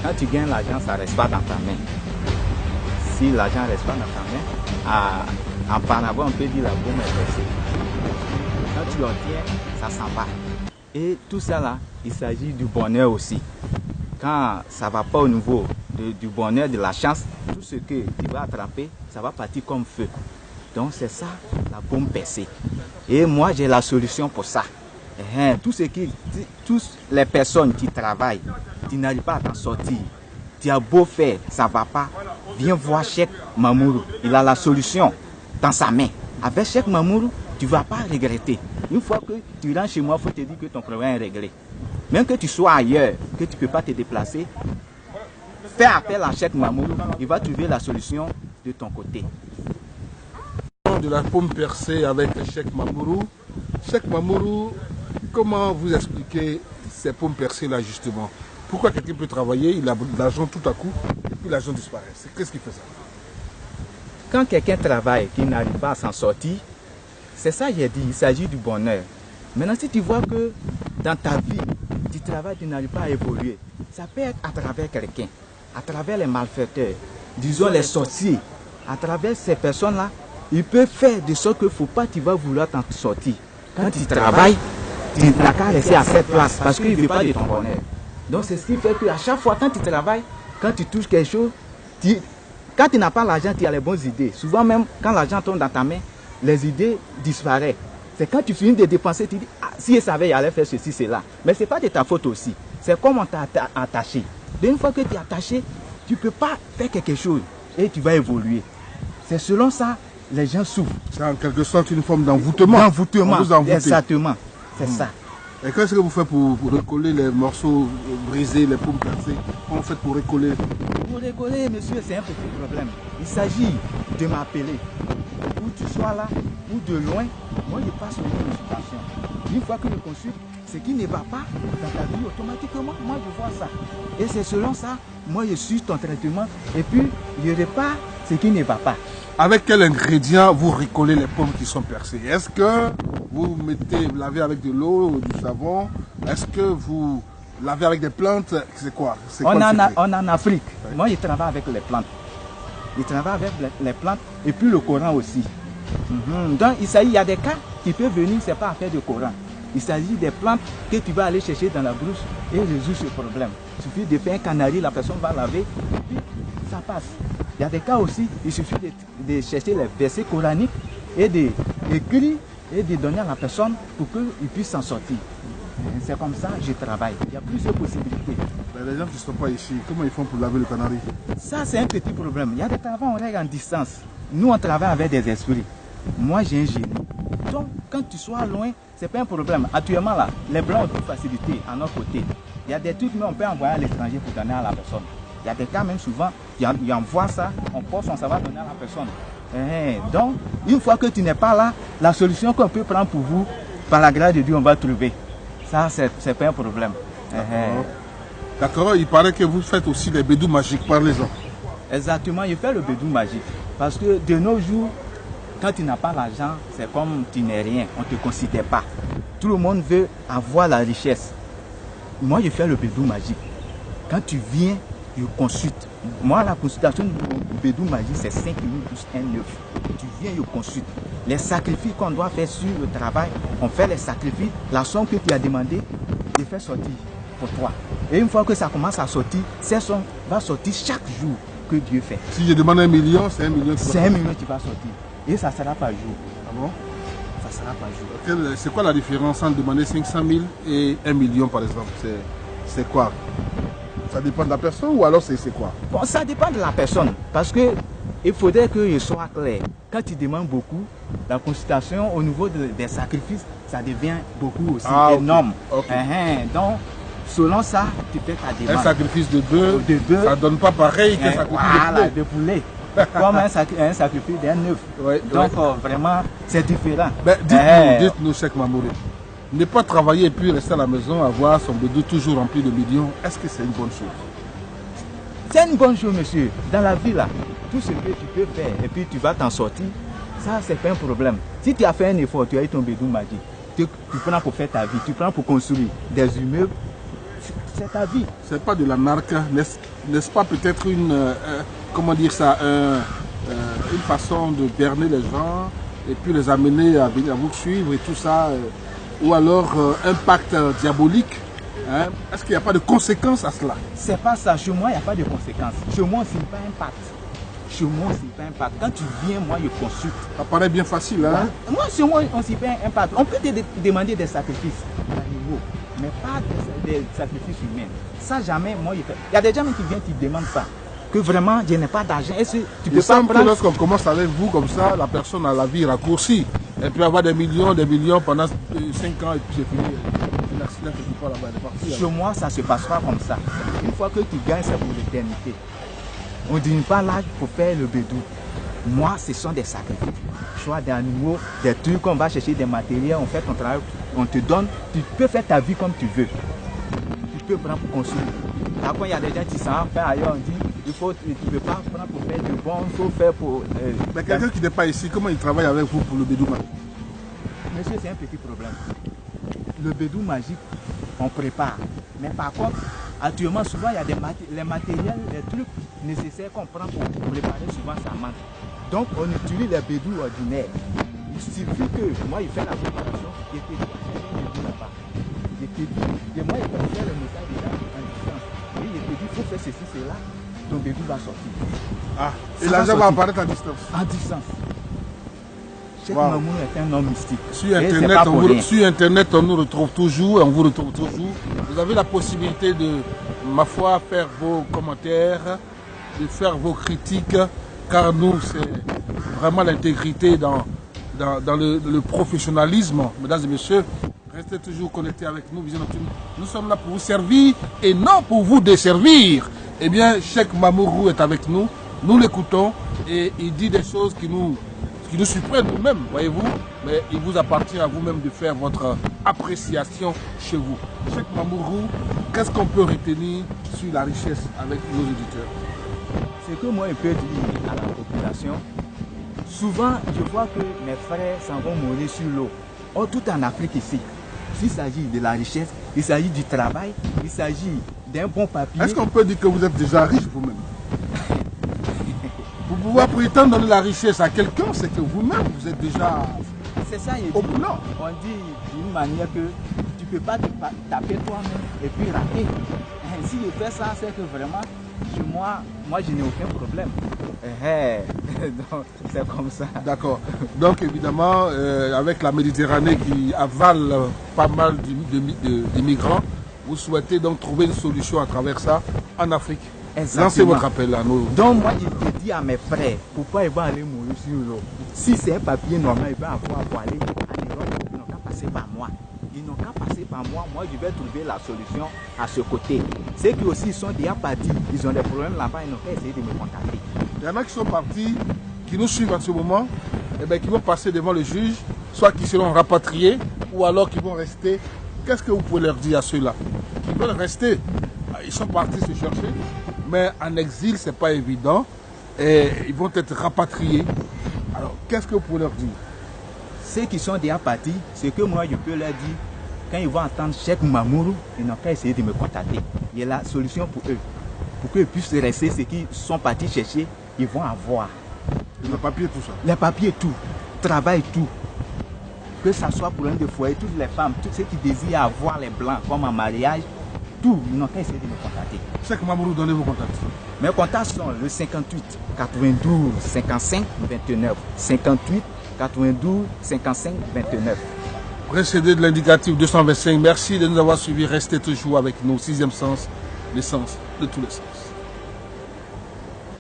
Quand tu gagnes l'argent, ça ne reste pas dans ta main. Si l'argent ne reste pas dans ta main, en Panama, on peut dire la bombe est percée. Quand tu l'obtiens, ça s'en va. Et tout ça là, il s'agit du bonheur aussi. Quand ça ne va pas au niveau du bonheur, de la chance, tout ce que tu vas attraper, ça va partir comme feu. Donc c'est ça, la bombe percée. Et moi, j'ai la solution pour ça. Toutes les personnes qui travaillent, qui n'arrivent pas à t'en sortir, tu as beau faire, ça ne va pas, viens voir Cheikh Mamourou. Il a la solution dans sa main. Avec Cheikh Mamourou, tu ne vas pas regretter. Une fois que tu rentres chez moi, il faut te dire que ton problème est réglé. Même que tu sois ailleurs, que tu ne peux pas te déplacer, fais appel à Cheikh Mamourou, il va trouver la solution de ton côté. De la pomme percée avec Cheikh Mamourou. Cheikh Mamourou, comment vous expliquez ces pommes percées là justement? Pourquoi quelqu'un peut travailler, il a de l'argent tout à coup, et puis l'argent disparaît? Qu'est-ce qui fait ça? Quand quelqu'un travaille, qui n'arrive pas à s'en sortir, c'est ça que j'ai dit, il s'agit du bonheur. Maintenant, si tu vois que dans ta vie, tu travailles, tu n'arrives pas à évoluer, ça peut être à travers quelqu'un, à travers les malfaiteurs, disons les sorciers, à travers ces personnes-là, ils peuvent faire de sorte qu'il ne faut pas que tu vas vouloir t'en sortir. Quand tu travailles, tu n'as qu'à rester à cette place parce qu'il ne veut pas de ton bonheur. Donc c'est ce qui fait qu'à chaque fois quand tu travailles, quand tu touches quelque chose, quand tu n'as pas l'argent, tu as les bonnes idées. Souvent même, quand l'argent tombe dans ta main, les idées disparaissent. C'est quand tu finis de dépenser, tu dis, ah, si je savais, il allait faire ceci, cela. Mais ce n'est pas de ta faute aussi. C'est comme on t'a attaché. Une fois que tu es attaché, tu ne peux pas faire quelque chose et tu vas évoluer. C'est selon ça, les gens souffrent. C'est en quelque sorte une forme d'envoûtement. D'envoûtement, exactement. C'est ça. Et qu'est-ce que vous faites pour recoller les morceaux brisés, les pommes percées? Comment vous faites pour recoller? Pour recoller, monsieur, c'est un petit problème. Il s'agit de m'appeler. Où tu sois là, ou de loin, moi je passe au niveau de consultation. Une fois que je consulte, ce qui ne va pas dans ta vie, automatiquement, moi je vois ça. Et c'est selon ça, moi je suis ton traitement et puis je répare ce qui ne va pas. Avec quel ingrédient vous recollez les pommes qui sont percées? Est-ce que vous lavez avec de l'eau ou du savon? Est-ce que vous lavez avec des plantes? C'est quoi? On en Afrique. Oui. Moi je travaille avec les plantes. Je travaille avec les plantes et puis le Coran aussi. Donc il y a des cas qui peuvent venir, ce n'est pas affaire de Coran. Il s'agit des plantes que tu vas aller chercher dans la brousse et résoudre ce problème. Il suffit de faire un canari, la personne va laver et puis ça passe. Il y a des cas aussi, il suffit de chercher les versets coraniques et d'écrire et de donner à la personne pour qu'il puisse s'en sortir. C'est comme ça que je travaille. Il y a plusieurs possibilités. Les gens qui ne sont pas ici, comment ils font pour laver le canari? Ça, c'est un petit problème. Il y a des travaux, on règle en distance. Nous, on travaille avec des esprits. Moi, j'ai un génie. Donc, quand tu sois loin, ce n'est pas un problème. Actuellement, là, les Blancs ont toute facilité à notre côté. Il y a des trucs, mais on peut envoyer à l'étranger pour donner à la personne. Il y a des cas, même souvent, ils envoient ça, on pose son savoir donner à la personne. Donc, une fois que tu n'es pas là, la solution qu'on peut prendre pour vous, par la grâce de Dieu, on va trouver. Ça, c'est pas un problème. D'accord, il paraît que vous faites aussi des bédous magiques, parlez-en. Exactement, je fais le bédou magique. Parce que de nos jours, quand tu n'as pas l'argent, c'est comme tu n'es rien, on ne te considère pas. Tout le monde veut avoir la richesse. Moi, je fais le bédou magique. Quand tu viens, je consulte. Moi, la consultation du bédou magique, c'est 5 minutes plus 1 œuf. Tu viens, je consulte. Les sacrifices qu'on doit faire sur le travail, on fait les sacrifices. La somme que tu as demandé, je fais sortir pour toi. Et une fois que ça commence à sortir, cette somme va sortir chaque jour que Dieu fait. Si je demande 1 million, c'est 1 million. C'est 1 million qui va sortir. Et ça sera par jour. Ah bon? Ça sera par jour. C'est quoi la différence entre demander 500 000 et 1 million par exemple? C'est quoi? Ça dépend de la personne ou alors c'est quoi? Bon, ça dépend de la personne. Parce que il faudrait que je sois clair. Quand tu demandes beaucoup, la consultation au niveau des sacrifices, ça devient beaucoup aussi énorme. Okay. Donc, selon ça, tu fais ta demande. Un sacrifice de bœuf, ça ne donne pas pareil qu'un sacrifice de poulet. Comme un sacrifice d'un œuf. Ouais, donc, vraiment, c'est différent. Dites-nous, Cheikh Mamourou, ne pas travailler et puis rester à la maison, avoir son bédou toujours rempli de millions, est-ce que c'est une bonne chose? C'est une bonne chose, monsieur. Dans la vie, là, tout ce que tu peux faire et puis tu vas t'en sortir, ça, c'est pas un problème. Si tu as fait un effort, tu as eu ton bédou magique, tu prends pour faire ta vie, tu prends pour construire des immeubles, C'est ta vie. C'est pas de la narque, n'est-ce pas peut-être une, comment dire ça, une façon de berner les gens et puis les amener à venir à vous suivre et tout ça, ou alors un pacte diabolique, hein? Est-ce qu'il n'y a pas de conséquences à cela? C'est pas ça. Chez moi, il n'y a pas de conséquences. Chez moi, c'est pas un pacte. Chez moi, c'est pas un pacte. Quand tu viens, moi, je consulte. Ça paraît bien facile, hein? Moi, chez moi, on s'y fait un pacte. On peut te demander des sacrifices animaux, mais pas des sacrifices humains. Ça, jamais, moi, il y a des gens qui viennent, qui demandent ça. Que vraiment, je n'ai pas d'argent. Est-ce que tu peux pas prendre... Lorsqu'on commence avec vous comme ça, la personne a la vie raccourcie. Elle peut avoir des millions pendant 5 ans et puis c'est fini. L'accident que tu pas là-bas, elle est partie. Chez moi, ça ne se passe pas comme ça. Une fois que tu gagnes, c'est pour l'éternité. On ne dit pas l'âge pour faire le bédou. Moi, ce sont des sacrifices. Choix d'animaux, des trucs, on va chercher des matériels, on fait ton travail, on te donne. Tu peux faire ta vie comme tu veux. Tu peux prendre pour construire. Quand il y a des gens qui s'en faire ailleurs, on dit, tu ne peux pas prendre pour faire du bon, il faut faire pour... Mais quelqu'un qui n'est pas ici, comment il travaille avec vous pour le bédou magique? Monsieur, c'est un petit problème. Le bédou magique, on prépare. Mais par contre, actuellement, souvent, il y a les matériels, les trucs nécessaires qu'on prend pour préparer, souvent, ça manque. Donc, on utilise les bédous ordinaires. Il suffit que moi, il fait la préparation, et puis il y a un bédou là-bas. Et moi, il peut faire le message déjà en distance. Et il te dit, il faut faire ceci, cela, ton bédou va sortir. Ah, et l'argent va apparaître à distance? À distance. Cheikh Mamourou est un homme mystique. Sur Internet, on nous retrouve toujours, on vous retrouve toujours. Vous avez la possibilité de, ma foi, faire vos commentaires, de faire vos critiques, car nous, c'est vraiment l'intégrité dans le professionnalisme. Mesdames et messieurs, restez toujours connectés avec nous. Vision Nocturne. Nous sommes là pour vous servir et non pour vous desservir. Eh bien, Cheikh Mamourou est avec nous. Nous l'écoutons et il dit des choses qui nous surprennent nous-mêmes, voyez-vous. Mais il vous appartient à vous-même de faire votre appréciation chez vous. Cheikh Mamourou, qu'est-ce qu'on peut retenir sur la richesse avec nos auditeurs? Ce que moi je peux dire à la population, souvent je vois que mes frères s'en vont mourir sur l'eau. Or, tout en Afrique ici, s'il s'agit de la richesse, il s'agit du travail, il s'agit d'un bon papier. Est-ce qu'on peut dire que vous êtes déjà riche vous-même? Pour pouvoir prétendre donner la richesse à quelqu'un, c'est que vous-même, vous êtes déjà opulent. On dit d'une manière que tu ne peux pas te taper toi-même et puis rater. Si je fais ça, c'est que vraiment, chez moi, je n'ai aucun problème. Donc, c'est comme ça. D'accord. Donc, évidemment, avec la Méditerranée qui avale pas mal d'immigrants, vous souhaitez donc trouver une solution à travers ça en Afrique. Lancez votre appel à nous. Donc, moi, je te dis à mes frères, pourquoi ils vont aller mourir sur l'eau? Si c'est un papier normal, ils vont avoir pour aller en Europe. Ils n'ont qu'à passer par moi. Ils n'ont qu'à passer par moi. Moi, je vais trouver la solution à ce côté. Ceux qui aussi sont déjà partis, ils ont des problèmes là-bas, ils n'ont qu'à essayer de me contacter. Il y en a qui sont partis, qui nous suivent en ce moment, et bien, qui vont passer devant le juge, soit qui seront rapatriés, ou alors qui vont rester. Qu'est-ce que vous pouvez leur dire à ceux-là qui veulent rester? Ils sont partis se chercher, mais en exil, ce n'est pas évident, et ils vont être rapatriés. Alors, qu'est-ce que vous pouvez leur dire? Ceux qui sont déjà partis, ce que moi je peux leur dire, quand ils vont entendre Cheikh Mamourou, ils n'ont qu'à essayer de me contacter. Il y a la solution pour eux. Pour qu'ils puissent rester, ceux qui sont partis chercher, ils vont avoir. Les papiers, tout ça? Les papiers, tout. Travail, tout. Que ce soit pour un de foyer, toutes les femmes, tous ceux qui désirent avoir les blancs comme en mariage, tout, ils n'ont qu'à essayer de me contacter. Cheikh Mamourou, donnez vos contacts. Mes contacts sont le 58 92 55 29. 58 92 55 29. Précédé de l'indicatif 225. Merci de nous avoir suivis. Restez toujours avec nous. 6e sens, l'essence de tous les sens.